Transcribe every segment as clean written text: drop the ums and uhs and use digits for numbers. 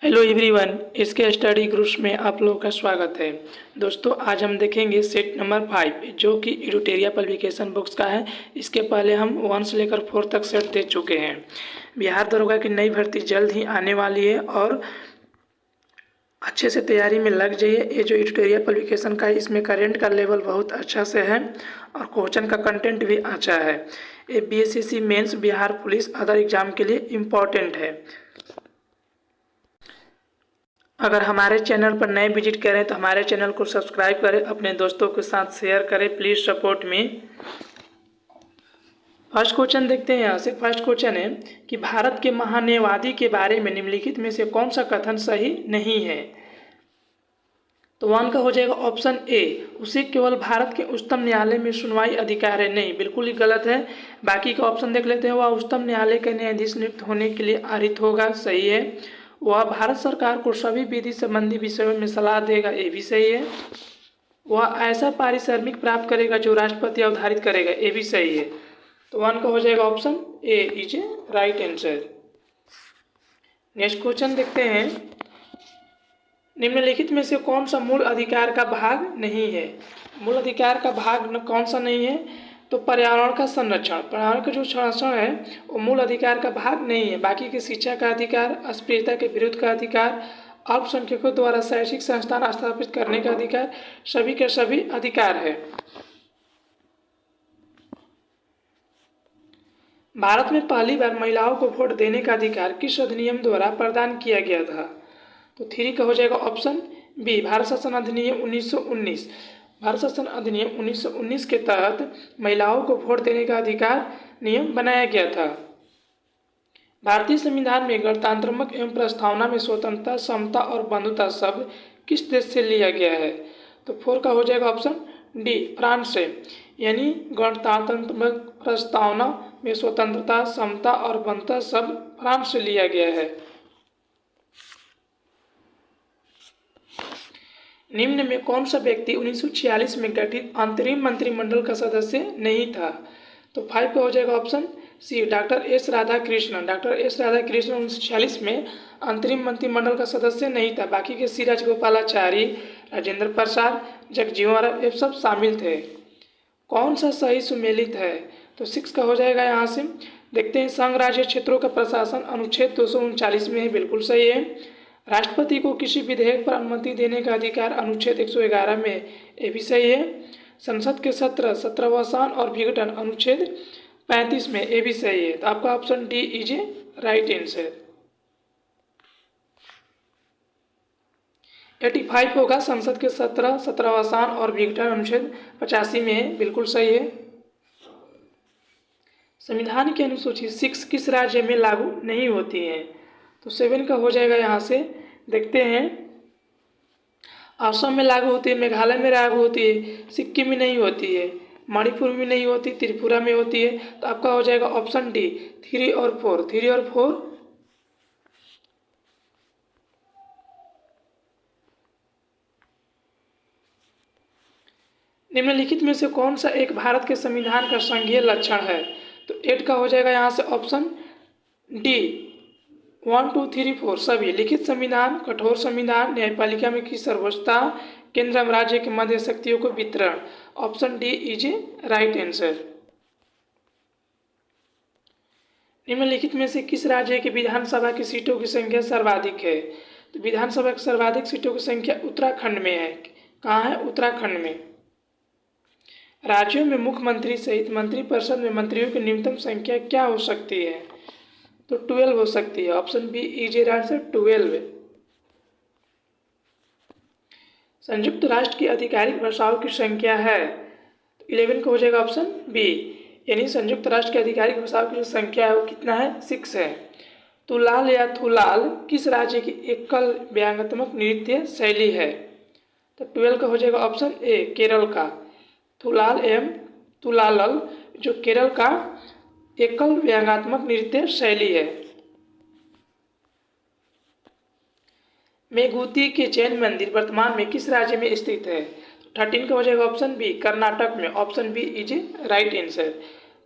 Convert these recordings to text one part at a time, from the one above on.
Hello everyone, इसके study groups में आप लोगों का स्वागत है। दोस्तों, आज हम देखेंगे सेट नंबर 5 जो कि एडिटोरिया पब्लिकेशन बुक्स का है। इसके पहले हम 1 से लेकर 4 तक सेट दे चुके हैं। बिहार दरोगा की नई भर्ती जल्द ही आने वाली है और अच्छे से तैयारी में लग जाइए। ये जो एडिटोरिया पब्लिकेशन का है, इसमें करेंट का लेवल बहुत अच्छा से है और क्वेश्चन का कंटेंट भी अच्छा है। ये BSSC mains, Bihar police, other exam के लिए इम्पॉर्टेंट है। अगर हमारे चैनल पर नए विजिट करें तो हमारे चैनल को सब्सक्राइब करें, अपने दोस्तों के साथ शेयर करें। Please support me. First question देखते हैं। यहाँ से फर्स्ट क्वेश्चन है कि भारत के महान्यायवादी के बारे में निम्नलिखित में से कौन सा कथन सही नहीं है। तो 1 का हो जाएगा ऑप्शन ए, उसे केवल भारत के उच्चतम न्यायालय में सुनवाई अधिकार है। नहीं, बिल्कुल ही गलत है। बाकी का ऑप्शन देख लेते हैं। वह उच्चतम न्यायालय के न्यायाधीश नियुक्त होने के लिए आरित होगा, सही है। वह भारत सरकार को सभी विधि संबंधी विषयों में सलाह देगा, ये भी सही है। वह ऐसा पारिश्रमिक प्राप्त करेगा जो राष्ट्रपति अवधारित करेगा, ये भी सही है। तो 1 का हो जाएगा option A is A right answer. Next question देखते हैं। निम्नलिखित में से कौन सा मूल अधिकार का भाग नहीं है। मूल अधिकार का भाग कौन सा नहीं है। तो पर्यावरण का संरक्षण, पर्यावरण का जो संरक्षण है वो मूल अधिकार का भाग नहीं है। बाकी के शिक्षा का अधिकार, अस्पृश्यता के विरुद्ध का अधिकार, अल्पसंख्यकों द्वारा शैक्षिक संस्थान स्थापित करने का अधिकार, सभी के सभी अधिकार है। भारत में पहली बार महिलाओं को वोट देने का अधिकार किस अधिनियम द्वारा प्रदान किया गया था। तो 3 का हो जाएगा ऑप्शन बी, भारत शासन अधिनियम 1919। भारत शासन अधिनियम 1919 के तहत महिलाओं को वोट देने का अधिकार नियम बनाया गया था। भारतीय संविधान में गणतंत्रात्मक एवं प्रस्तावना में स्वतंत्रता, समता और बंधुता शब्द किस देश से लिया गया है। तो 4 का हो जाएगा ऑप्शन डी, फ्रांस से। यानी गणतंत्रात्मक प्रस्तावना में स्वतंत्रता, समता और बंधुता शब्द फ्रांस से लिया गया है। निम्न में कौन सा व्यक्ति 1946 में गठित अंतरिम मंत्रिमंडल का सदस्य नहीं था। तो 5 का हो जाएगा option C, doctor S Radhakrishnan. Doctor S Radhakrishnan 1946 में अंतरिम मंत्रिमंडल का सदस्य नहीं था। बाकी के सी राजगोपालाचारी, राजेंद्र प्रसाद, जगजीवन राम, ये सब शामिल थे। कौन सा सही सुमेलित है। तो 6 का हो जाएगा। यहाँ से देखते हैं। संघ राज्य क्षेत्रों का प्रशासन अनुच्छेद 239 में है, बिल्कुल सही है। राष्ट्रपति को किसी विधेयक पर अनुमति देने का अधिकार अनुच्छेद 111 में, ये भी सही है। संसद के सत्र, सत्रावसान और विघटन अनुच्छेद 35 में, ये भी सही है। तो आपका option D is A right answer. 85 होगा। संसद के सत्र, सत्रावसान और विघटन अनुच्छेद 85 में है, बिल्कुल सही है। संविधान की अनुसूची 6 किस राज्य में लागू नहीं होती है। तो 7 का हो जाएगा। यहाँ से देखते हैं। असम में लागू होती है, मेघालय में लागू होती है, सिक्किम में नहीं होती है, मणिपुर में नहीं होती, त्रिपुरा में होती है। तो आपका हो जाएगा ऑप्शन डी, 3 और 4। 3 और 4 निम्नलिखित में से कौन सा एक भारत के संविधान का संघीय लक्षण है। तो 8 का हो जाएगा। यहाँ से ऑप्शन डी, 1 2 3 4 सभी। लिखित संविधान, कठोर संविधान, न्यायपालिका में की सर्वोच्चता, केंद्र एवं राज्य के मध्य शक्तियों को वितरण। Option D is A right answer. निम्नलिखित में से किस राज्य की विधानसभा की सीटों की संख्या सर्वाधिक है। तो विधानसभा की सर्वाधिक सीटों की संख्या उत्तराखंड में है। कहाँ है, उत्तराखंड में। राज्यों में मुख्यमंत्री सहित मंत्रिपरिषद में मंत्रियों की न्यूनतम संख्या क्या हो सकती है। तो 12 हो सकती है। Option B is A answer, 12। संयुक्त राष्ट्र की आधिकारिक भाषाओं की संख्या है। 11 का हो जाएगा ऑप्शन बी। यानी संयुक्त राष्ट्र की आधिकारिक भाषाओं की जो संख्या है वो कितना है, 6 है। तुलाल या थुलाल किस राज्य की एकल व्यंग्यात्मक नृत्य शैली है। तो 12 का हो जाएगा ऑप्शन ए, केरल का। थुलाल एवं तुलालल जो केरल का एकल व्यंग्यात्मक नृत्य शैली है। मेघूती के जैन मंदिर वर्तमान में किस राज्य में स्थित है। 13 का हो जाएगा ऑप्शन बी, कर्नाटक में। Option B is A right answer.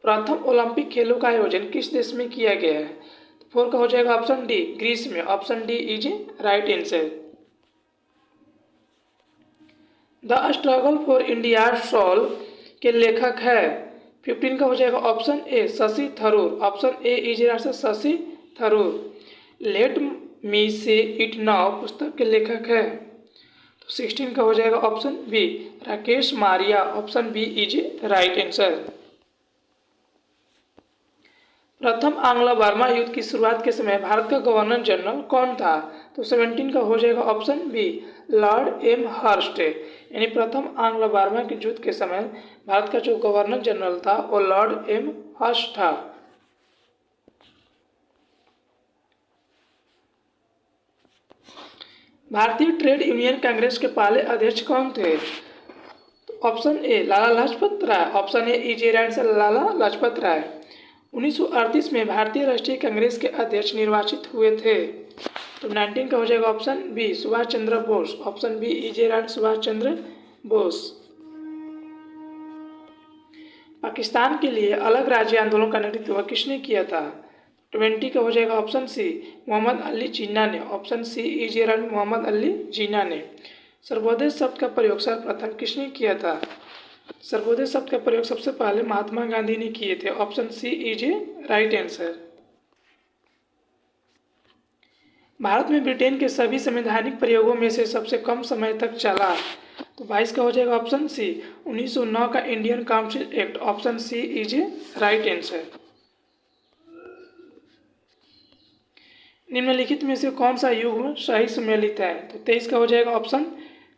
प्रथम ओलंपिक खेलों का आयोजन किस देश में किया गया है। 4 का हो जाएगा ऑप्शन डी, ग्रीस में। Option D is A right answer. The struggle for India soul के लेखक है। 15 का हो जाएगा option A, Shashi Tharoor. Option A is A answer, Shashi Tharoor. Let me say it now पुस्तक के लेखक है। तो 16 का हो जाएगा option B, Rakesh Maria. Option B is A right answer. प्रथम आंग्ल बर्मा युद्ध की शुरुआत के समय भारत का गवर्नर जनरल कौन था? तो 17 का हो जाएगा option B, Lord Amherst. यानी प्रथम आंग्ल बर्मा के युद्ध के समय भारत का जो गवर्नर जनरल था वो लॉर्ड एम हर्स्ट था। भारतीय ट्रेड यूनियन कांग्रेस के पहले अध्यक्ष कौन थे? तो option A, Lala Lajpat Rai. Option A is A answer, Lala Lajpat Rai. 1938 में भारतीय राष्ट्रीय कांग्रेस के अध्यक्ष निर्वाचित हुए थे। तो 19 का हो जाएगा option B, Subhash Chandra Bose. Option B is A answer, Subhash Chandra Bose. Pakistan के लिए अलग राज्य आंदोलन का नेतृत्व किसने किया था? 20 का हो जाएगा ऑप्शन सी, मोहम्मद अली जिन्ना ने। Option C is A answer, Mohammad Ali Jinnah ने। सर्वोदय शब्द का प्रयोग सर्वप्रथम किसने किया था? सर्वोदय शब्द का प्रयोग सबसे पहले महात्मा गांधी ने किए थे। Option C is A right answer. भारत में ब्रिटेन के सभी संवैधानिक प्रयोगों में से सबसे कम समय तक चला। तो 22 का हो जाएगा ऑप्शन सी, 1909 का Indian council act. Option C is A right answer. निम्नलिखित में से कौन सा युग्म सही सुमेलित है? तो 23 का हो जाएगा ऑप्शन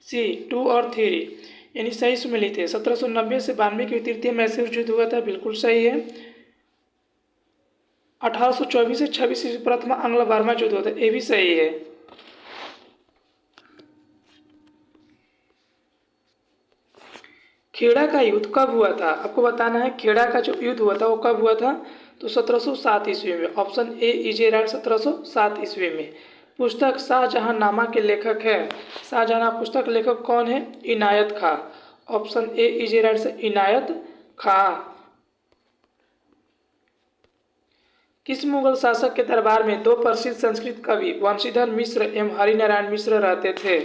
सी, 2 और 3, यानी सही सुमेलित है। 1790 से 92 के तृतीय मैसूर युद्ध हुआ था, बिल्कुल सही है। 1824 से 26 ईस्वी प्रथम आंग्ल बर्मा युद्ध हुआ था, ये भी सही है। खेड़ा का युद्ध कब हुआ था? आपको बताना है खेड़ा का जो युद्ध हुआ था वो कब हुआ था? तो 1707 ईस्वी में। Option A is A right, 1707 ईस्वी में। पुस्तक शाहजहांनामा के लेखक है। शाहजहां पुस्तक लेखक कौन है? Inayat Khan. Option A is A right, Inayat Khan. किस मुगल शासक के दरबार में 2 प्रसिद्ध संस्कृत कवि वंशीधर मिश्र एवं हरिनारायण मिश्र रहते थे?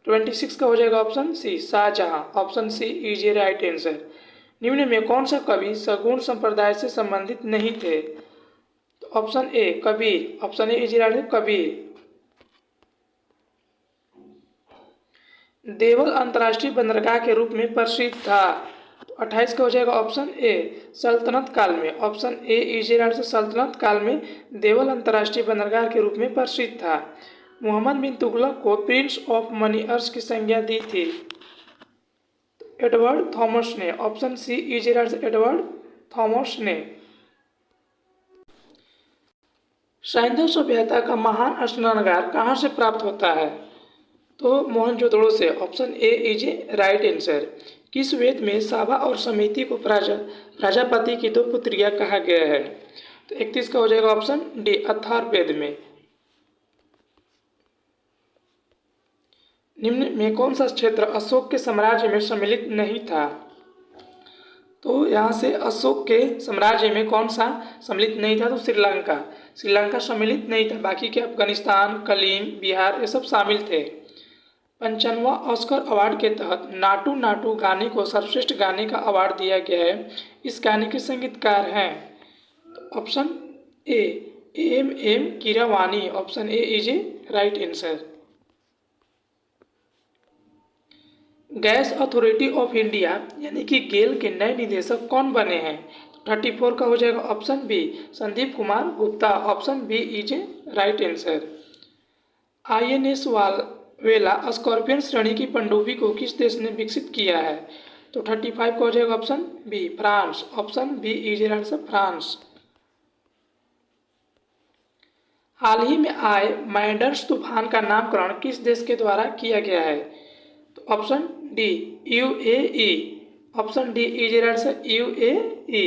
26 का हो जाएगा option C, Shahjahan. Option C is A right answer. निम्न में कौन सा कवि सगुण संप्रदाय से संबंधित नहीं थे? तो option A, Kabir. Option A is A right, Kabir. देवल अंतर्राष्ट्रीय बंदरगाह के रूप में प्रसिद्ध था। 28 का हो जाएगा ऑप्शन ए, सल्तनत काल में। Option A is A right, सल्तनत काल में देवल अंतर्राष्ट्रीय बंदरगाह के रूप में प्रसिद्ध था। मोहम्मद बिन तुगलक को प्रिंस ऑफ मनीअर्स की संज्ञा दी थी? एडवर्ड थॉमस ने। Option C is A right, Edward Thomas ने। सिंधु सभ्यता का महान स्नानगार कहाँ से प्राप्त होता है? तो मोहनजोदड़ो से। Option A is A right answer. किस वेद में साबा और समिति को प्रजापति की 2 पुत्रियां कहा गया है? तो 31 का हो जाएगा ऑप्शन डी, अथर्ववेद में। निम्न में कौन सा क्षेत्र अशोक के साम्राज्य में सम्मिलित नहीं था? तो यहाँ से अशोक के साम्राज्य में कौन सा सम्मिलित नहीं था? तो श्रीलंका। श्रीलंका सम्मिलित नहीं था, बाकी के अफगानिस्तान, कलीन, बिहार ये सब शामिल थे। 55वां ऑस्कर अवार्ड के तहत नाटू नाटू गाने को सर्वश्रेष्ठ गाने का अवार्ड दिया गया है। इस गाने के संगीतकार हैं? तो option A, M Keeravani. Option A is A right answer. Gas authority of India यानी कि गेल के नए निदेशक कौन बने हैं? 34 का हो जाएगा option B, Sandeep Kumar Gupta. Option B is A right answer. INS Vela scorpion श्रेणी की पनडुब्बी को किस देश ने विकसित किया है? तो 35 का हो जाएगा option B, France. Option B is A answer, France. हाल ही में आए मैंडर्स तूफान का नामकरण किस देश के द्वारा किया गया है? तो option D, UAE। Option D is A answer, UAE।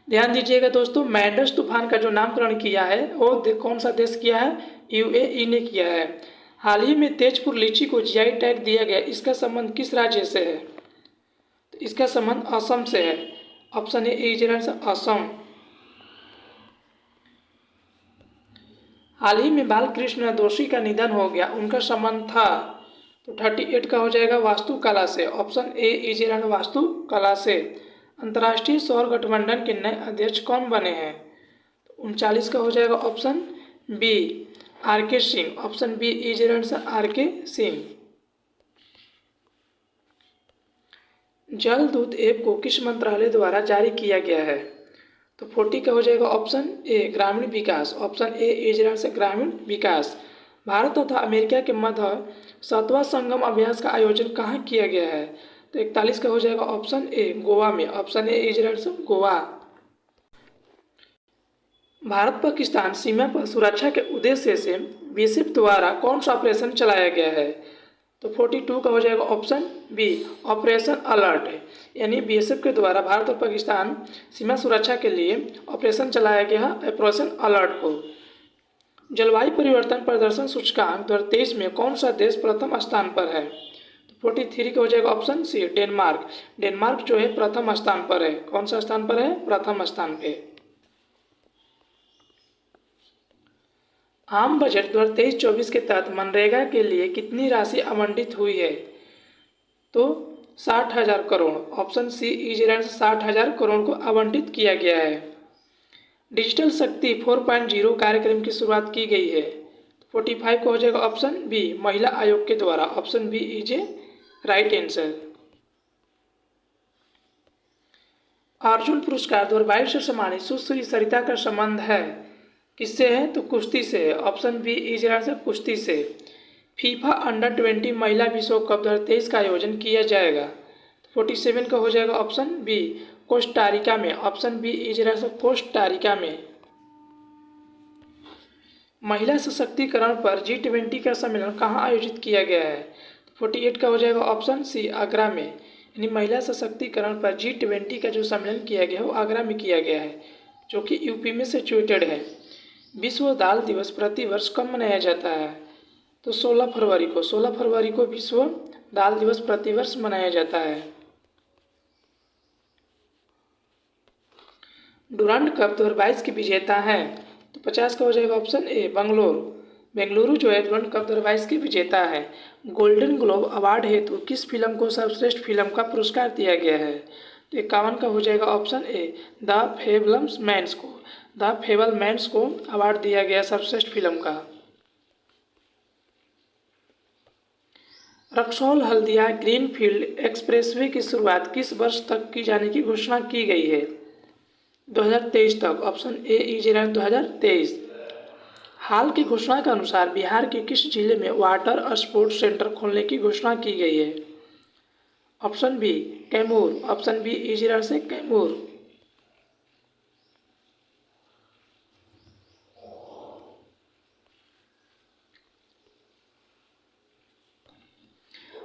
ध्यान दीजिएगा दोस्तों, मैंडर्स तूफान का जो नामकरण किया है वो कौन सा देश किया है? UAE ने किया है। हाल ही में तेजपुर लीची को GI टैग दिया गया, इसका संबंध किस राज्य से है? तो इसका संबंध असम से है। Option A is answer, Assam. हाल ही में बालकृष्ण दोषी का निधन हो गया, उनका संबंध था। तो 38 का हो जाएगा वास्तुकला से। ऑप्शन ए इजी रन वास्तुकला से। अंतर्राष्ट्रीय सौर गठबंधन के नए अध्यक्ष कौन बने हैं? 39 का हो जाएगा ऑप्शन बी आर के Singh. Option be easy run से आर के सिंह। जल दूत ऐप को किस मंत्रालय द्वारा जारी किया गया है? तो 40 का हो जाएगा ऑप्शन ए ग्रामीण विकास। ऑप्शन ए इजराइल से ग्रामीण विकास। भारत तथा अमेरिका के मध्य 7वां संगम अभ्यास का आयोजन कहाँ किया गया है? तो 41 का हो जाएगा ऑप्शन ए गोवा में। ऑप्शन ए इजराइल से गोवा। भारत पाकिस्तान सीमा पर सुरक्षा के उद्देश्य से बीएसएफ द्वारा कौन सा ऑपरेशन चलाया गया है? तो 42 का हो जाएगा ऑप्शन बी ऑपरेशन अलर्ट। यानी बीएसएफ के द्वारा भारत और पाकिस्तान सीमा सुरक्षा के लिए ऑपरेशन चलाया गया है, ऑपरेशन अलर्ट को। जलवायु परिवर्तन प्रदर्शन सूचकांक 2023 में कौन सा देश प्रथम स्थान पर है? तो 43 का हो जाएगा ऑप्शन सी डेनमार्क। डेनमार्क जो है प्रथम स्थान पर है। कौन सा स्थान पर है? प्रथम स्थान पे। आम बजट 2023-24 के तहत मनरेगा के लिए कितनी राशि आवंटित हुई है? तो 60,000 करोड़। ऑप्शन सी इजराइल से 60,000 करोड़ को आवंटित किया गया है। डिजिटल शक्ति 4.0 कार्यक्रम की शुरुआत की गई है। 45 को हो जाएगा ऑप्शन बी महिला आयोग के द्वारा। Option B is A right answer. Arjuna पुरस्कार 2022 से सम्मानित सुश्री सरिता का संबंध है किससे है? तो कुश्ती से है। ऑप्शन बी इजराइल से कुश्ती से। फीफा अंडर 20 महिला विश्व कप 2023 का आयोजन किया जाएगा। 47 का हो जाएगा ऑप्शन बी कोस्टारिका में। ऑप्शन बी इजराइल से कोस्टारिका में। महिला सशक्तिकरण पर G20 का सम्मेलन कहाँ आयोजित किया गया है? 48 का हो जाएगा ऑप्शन सी आगरा में। यानी महिला सशक्तिकरण पर G20 का जो सम्मेलन किया गया है वो आगरा में किया गया है, जो कि यूपी में सिचुएटेड है। विश्व दाल दिवस प्रतिवर्ष कब मनाया जाता है? तो 16 फरवरी को। 16 फरवरी को विश्व दाल दिवस प्रतिवर्ष मनाया जाता है। डुरांड कप 2022 की विजेता हैं। तो 50 का हो जाएगा ऑप्शन ए बेंगलुरु। बेंगलुरु जो है डुरांड कप 2022 की विजेता है। गोल्डन ग्लोब अवार्ड हेतु किस फिल्म को सर्वश्रेष्ठ फिल्म का पुरस्कार दिया गया है? तो 51 का हो जाएगा ऑप्शन ए द फेबलमैन्स को। द फेबलमैन्स को अवार्ड दिया गया सर्वश्रेष्ठ फिल्म का। रक्सौल हल्दिया ग्रीनफील्ड एक्सप्रेसवे की शुरुआत किस वर्ष तक की जाने की घोषणा की गई है? 2023 तक। Option A Israel 2023। हाल की घोषणा के अनुसार बिहार के किस जिले में वाटर स्पोर्ट्स सेंटर खोलने की घोषणा की गई है? Option B Kaimur. Option B इजराइल से कैमूर।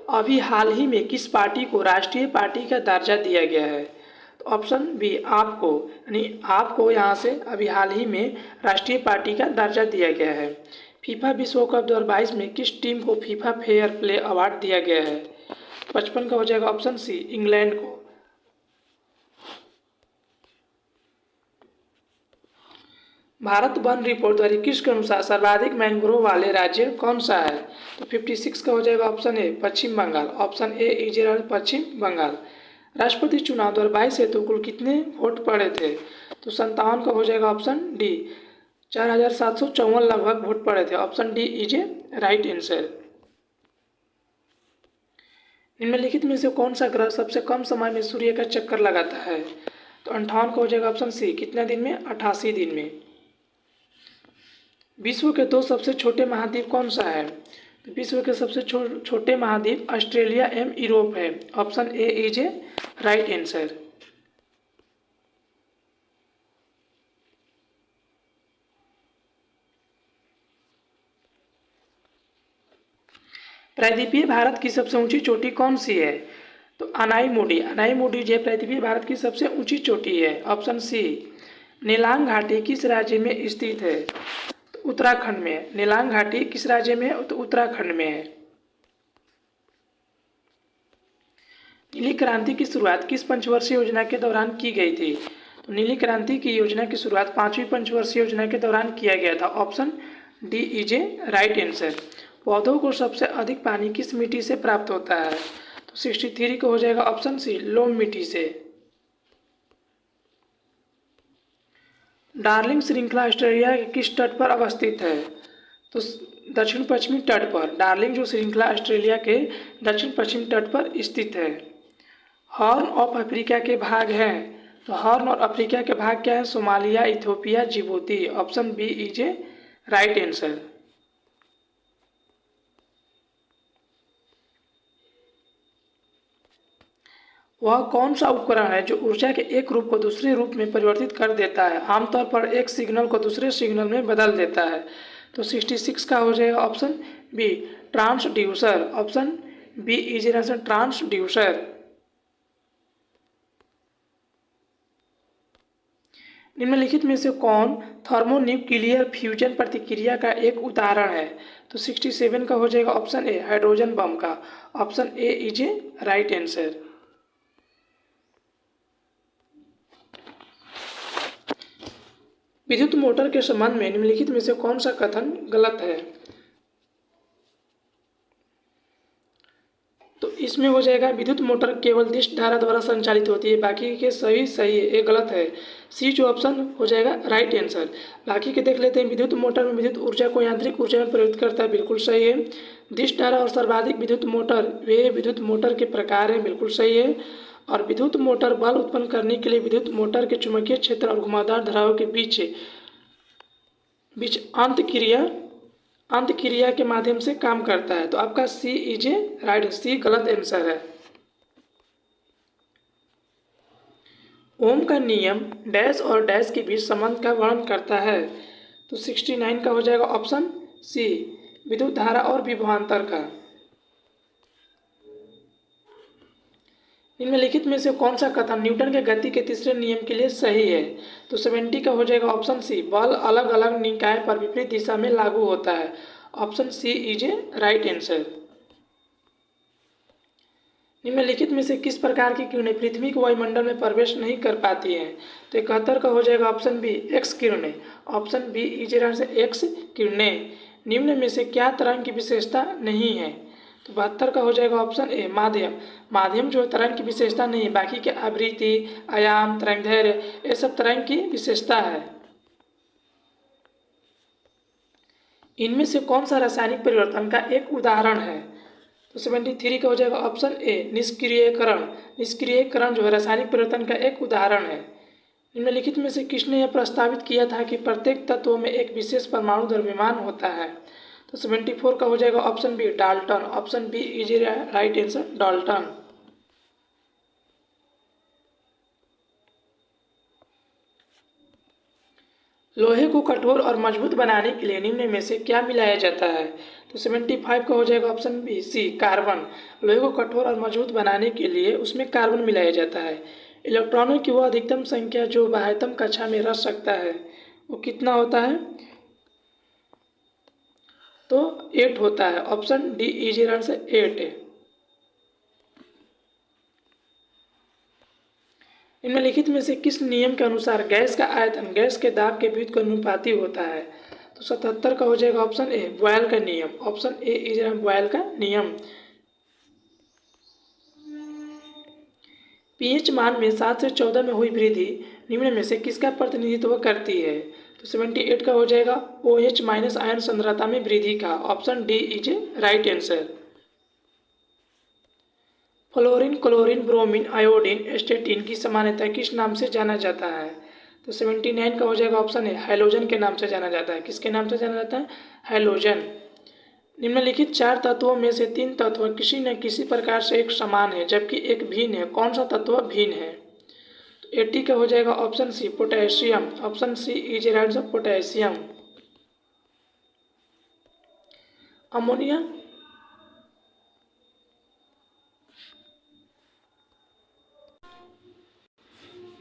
अभी हाल ही में किस पार्टी को राष्ट्रीय पार्टी का दर्जा दिया गया है? तो ऑप्शन बी आपको। यानी आपको यहाँ से अभी हाल ही में राष्ट्रीय पार्टी का दर्जा दिया गया है। फीफा विश्व कप 2022 में किस टीम को फीफा फेयर प्ले अवार्ड दिया गया है? 55 का हो जाएगा ऑप्शन सी इंग्लैंड को। भारत वन रिपोर्ट 2021 के अनुसार सर्वाधिक मैंग्रोव वाले राज्य कौन सा है? तो 56 का हो जाएगा option A Paschim Bengal. Option A is right Paschim Bengal. राष्ट्रपति चुनाव 2022 हेतु कुल कितने वोट पड़े थे? तो 57 का हो जाएगा ऑप्शन डी 4,754 लगभग वोट पड़े थे। Option D is A right answer. निम्नलिखित में से कौन सा ग्रह सबसे कम समय में सूर्य का चक्कर लगाता है? तो 58 का हो जाएगा ऑप्शन सी कितने दिन में? 88 दिन में। विश्व के 2 सबसे छोटे महाद्वीप कौन सा है? तो विश्व के सबसे छोटे महाद्वीप ऑस्ट्रेलिया एवं यूरोप है। Option A is A right answer. प्रायद्वीपीय भारत की सबसे ऊंची चोटी कौन सी है? तो अनाईमुडी। अनाईमुडी जो प्रायद्वीपीय भारत की सबसे ऊंची चोटी है। ऑप्शन सी। नीलांग घाटी किस राज्य में स्थित है? तो उत्तराखंड में। नीलांग घाटी किस राज्य में है? तो उत्तराखंड में है। नीली क्रांति की शुरुआत किस पंचवर्षीय योजना के दौरान की गई थी? तो नीली क्रांति की योजना की शुरुआत 5वीं पंचवर्षीय योजना के दौरान किया गया था। Option D is A right answer. पौधों को सबसे अधिक पानी किस मिट्टी से प्राप्त होता है? तो 63 का हो जाएगा ऑप्शन सी, लोम मिट्टी से। डार्लिंग श्रृंखला ऑस्ट्रेलिया के किस तट पर अवस्थित है? तो दक्षिण पश्चिमी तट पर। डार्लिंग जो श्रृंखला ऑस्ट्रेलिया के दक्षिण पश्चिम तट पर स्थित है। हॉर्न ऑफ अफ्रीका के भाग हैं, तो हॉर्न और अफ्रीका के भाग क्या है? Somalia, Ethiopia, Djibouti. Option B is A right answer. वह कौन सा उपकरण है जो ऊर्जा के एक रूप को दूसरे रूप में परिवर्तित कर देता है, आमतौर पर एक सिग्नल को दूसरे सिग्नल में बदल देता है? तो 66 का हो जाएगा option B, transducer. Option B is answer, transducer. निम्नलिखित में से कौन थर्मोन्यूक्लियर फ्यूजन प्रतिक्रिया का एक उदाहरण है? तो 67 का हो जाएगा ऑप्शन ए, हाइड्रोजन बम का। Option A is A right answer. विद्युत मोटर के संबंध में निम्नलिखित में से कौन सा कथन गलत है? तो इसमें हो जाएगा विद्युत मोटर केवल दिश धारा द्वारा संचालित होती है, बाकी के सभी सही है, ये गलत है। सी जो ऑप्शन हो जाएगा राइट आंसर। बाकी के देख लेते हैं। विद्युत मोटर में विद्युत ऊर्जा को यांत्रिक ऊर्जा में परिवर्तित करता है, बिल्कुल सही है। दिश धारा और सर्वाधिक विद्युत मोटर वे विद्युत मोटर के प्रकार हैं, बिल्कुल सही है। और विद्युत मोटर बल उत्पन्न करने के लिए विद्युत मोटर के चुंबकीय क्षेत्र और घुमावदार धाराओं के बीच अंत क्रिया के माध्यम से काम करता है। तो आपका सी इज ए राइट, सी गलत आंसर है। ओम का नियम डैश और डैश के बीच संबंध का वर्णन करता है। तो 69 का हो जाएगा ऑप्शन सी, विद्युत धारा और विभवांतर का। निम्नलिखित में से कौन सा कथन न्यूटन के गति के तीसरे नियम के लिए सही है? तो 70 का हो जाएगा ऑप्शन सी, बल अलग अलग निकाय पर विपरीत दिशा में लागू होता है। Option C is A right answer. निम्नलिखित में से किस प्रकार की किरणें पृथ्वी के वायुमंडल में प्रवेश नहीं कर पाती हैं? तो 71 का हो जाएगा ऑप्शन बी, एक्स किरणें। Option B is answer, X किरणें। निम्न में से क्या तरंग की विशेषता नहीं है? तो 72 का हो जाएगा ऑप्शन ए, माध्यम। माध्यम जो तरंग की विशेषता नहीं है, बाकी के आवृत्ति, आयाम, तरंगदैर्घ्य, ये सब तरंग की विशेषता है। इनमें से कौन सा रासायनिक परिवर्तन का एक उदाहरण है? तो 73 का हो जाएगा ऑप्शन ए, निष्क्रियकरण। निष्क्रियकरण जो है रासायनिक परिवर्तन का एक उदाहरण है। निम्नलिखित में से किसने यह प्रस्तावित किया था कि प्रत्येक तत्व में एक विशेष परमाणु द्रव्यमान होता है? तो 74 का हो जाएगा option B, Dalton. Option B is right answer, Dalton. लोहे को कठोर और मजबूत बनाने के लिए निम्न में से क्या मिलाया जाता है? तो 75 का हो जाएगा ऑप्शन बी, सी, कार्बन। लोहे को कठोर और मजबूत बनाने के लिए उसमें कार्बन मिलाया जाता है। इलेक्ट्रॉनों की वह अधिकतम संख्या जो बाह्यतम कक्षा में रह सकता है वो कितना होता है? तो 8 होता है। ऑप्शन डी इज आंसर, 8 है। निम्नलिखित में से किस नियम के अनुसार गैस का आयतन गैस के दाब के व्युत्क्रम के अनुपाती होता है? तो 77 का हो जाएगा ऑप्शन ए, बॉयल का नियम। ऑप्शन ए इज बॉयल का नियम। पीएच मान में 7 से 14 में हुई वृद्धि निम्न में से किसका प्रतिनिधित्व करती है? तो 78 का हो जाएगा OH माइनस आयन सांद्रता में वृद्धि का। Option D is right answer. Fluorine, chlorine, bromine, iodine, एस्टेटिन की सामान्यतः किस नाम से जाना जाता है? तो 79 का हो जाएगा ऑप्शन है, हैलोजन के नाम से जाना जाता है। किसके नाम से जाना जाता है? हैलोजन। निम्नलिखित 4 तत्वों में से 3 तत्व किसी न किसी प्रकार से एक समान है जबकि एक भिन्न है। कौन सा तत्व भिन्न है? तो 80 का हो जाएगा option C, potassium. Option C is right answer, potassium. Ammonia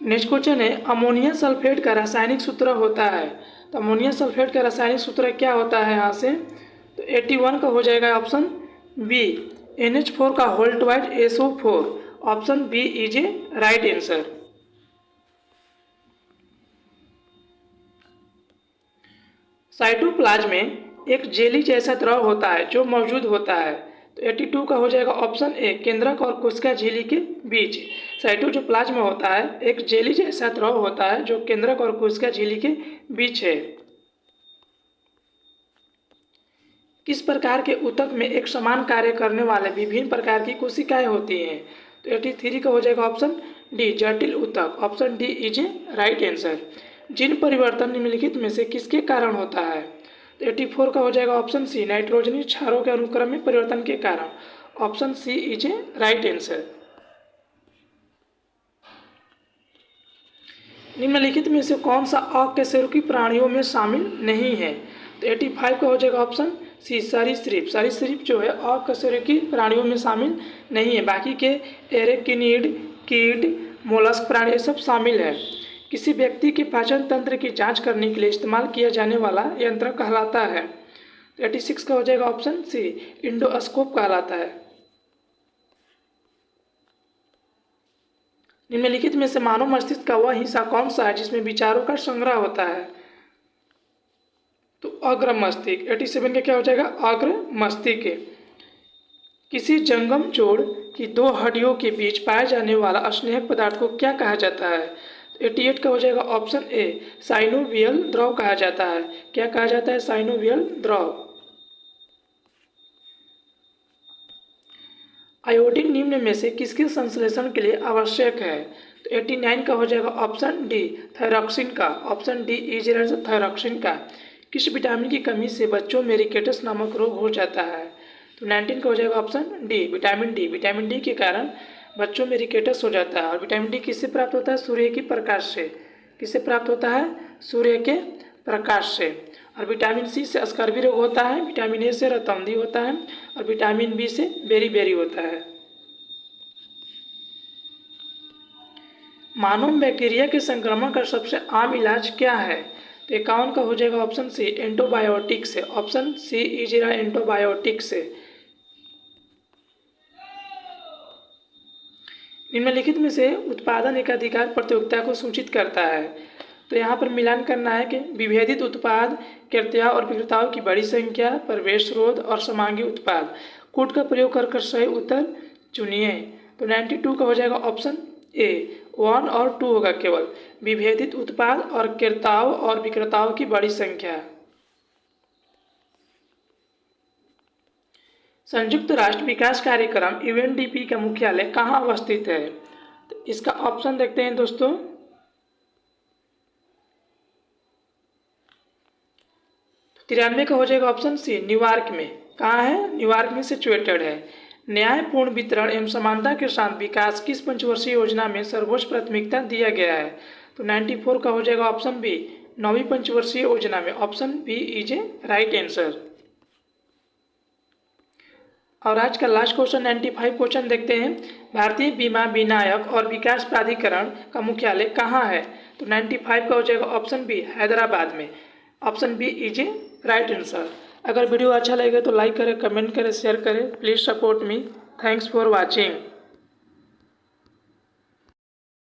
next question है, अमोनिया सल्फेट का रासायनिक सूत्र होता है। तो अमोनिया सल्फेट का रासायनिक सूत्र क्या होता है यहाँ से? तो 81 का हो जाएगा ऑप्शन बी, NH4 का whole twice SO4। Option B is A right answer. Cytoplasm में एक जेली जैसा द्रव होता है जो मौजूद होता है। तो 82 का हो जाएगा ऑप्शन ए, केंद्रक और कोशिका झिल्ली के बीच। साइटोप्लाज्म होता है एक जेली जैसा द्रव होता है जो केंद्रक और कोशिका झिल्ली के बीच है। किस प्रकार के ऊतक में एक समान कार्य करने वाले विभिन्न प्रकार की कोशिकाएं होती हैं? तो 83 का हो जाएगा ऑप्शन डी, जटिल ऊतक। Option D is A right answer. Gene परिवर्तन निम्नलिखित में से किसके कारण होता है? तो 84 का हो जाएगा ऑप्शन सी, नाइट्रोजनी क्षारों के अनुक्रम में परिवर्तन के कारण। Option C is A right answer. निम्नलिखित में से कौन सा अकशेरुकी प्राणियों में शामिल नहीं है? तो 85 का हो जाएगा ऑप्शन सी, सरीसृप। सरीसृप जो है अकशेरुकी प्राणियों में शामिल नहीं है, बाकी के एरेकिनिड, कीट, मोलस्क प्राणी ये सब शामिल है। किसी व्यक्ति के पाचन तंत्र की जांच करने के लिए इस्तेमाल किया जाने वाला यंत्र कहलाता है? तो 86 का हो जाएगा ऑप्शन सी, इंडोस्कोप कहलाता है। निम्नलिखित में से मानव मस्तिष्क का वह हिस्सा कौन सा है जिसमें विचारों का संग्रह होता है? तो अग्र मस्तिष्क। 87 का क्या हो जाएगा? अग्र मस्तिष्क। किसी जंगम जोड़ की दो हड्डियों के बीच पाए जाने वाला स्नेहक पदार्थ को क्या कहा जाता है? 88 का हो जाएगा ऑप्शन ए, साइनोवियल द्रव कहा जाता है। क्या कहा जाता है? साइनोवियल द्रव। आयोडीन निम्न में से किसके संश्लेषण के लिए आवश्यक है? तो 89 का हो जाएगा ऑप्शन डी, थायरॉक्सिन का। ऑप्शन डी इज थायरॉक्सिन का। किस विटामिन की कमी से बच्चों में रिकेटस नामक रोग हो जाता है? तो 19 का हो जाएगा option D, vitamin D. Vitamin D के कारण बच्चों में रिकेटस हो जाता है। और विटामिन डी किससे प्राप्त होता है? सूर्य के प्रकाश से। किससे प्राप्त होता है? सूर्य के प्रकाश से। और विटामिन सी से स्कर्वी रोग होता है, विटामिन ए से रतौंधी होता है, और विटामिन बी से बेरी होता है। मानव बैक्टीरिया के संक्रमण का सबसे आम इलाज क्या है? तो 51 का हो जाएगा ऑप्शन सी, एंटीबायोटिक से। ऑप्शन सी इज एंटीबायोटिक से। निम्नलिखित में से उत्पादन एकाधिकार प्रतियोगिता को सूचित करता है? तो यहाँ पर मिलान करना है कि विभेदित उत्पाद, क्रेताओं और विक्रेताओं की बड़ी संख्या, प्रवेश रोध और समांगी उत्पाद। कूट का प्रयोग कर सही उत्तर चुनिए। तो 92 का हो जाएगा ऑप्शन ए, 1 और 2 होगा केवल। विभेदित उत्पाद और क्रेताओं और विक्रेताओं की बड़ी संख्या। संयुक्त राष्ट्र विकास कार्यक्रम यूएनडीपी का मुख्यालय कहाँ अवस्थित है? तो इसका ऑप्शन देखते हैं दोस्तों। तो 93 का हो जाएगा ऑप्शन सी, न्यूयॉर्क में। कहाँ है? न्यूयॉर्क में सिचुएटेड है। न्यायपूर्ण वितरण एवं समानता के साथ विकास किस पंचवर्षीय योजना में सर्वोच्च प्राथमिकता दिया गया है? तो 94 का हो जाएगा ऑप्शन बी, 9वीं पंचवर्षीय योजना में। Option B is A right answer. और आज का लास्ट क्वेश्चन 95 क्वेश्चन देखते हैं। भारतीय बीमा विनियामक और विकास प्राधिकरण का मुख्यालय कहाँ है? तो 95 का हो जाएगा ऑप्शन बी, हैदराबाद में। Option B is A right answer. अगर वीडियो अच्छा लगे तो लाइक करें, कमेंट करें, शेयर करें। Please support me. Thanks for watching.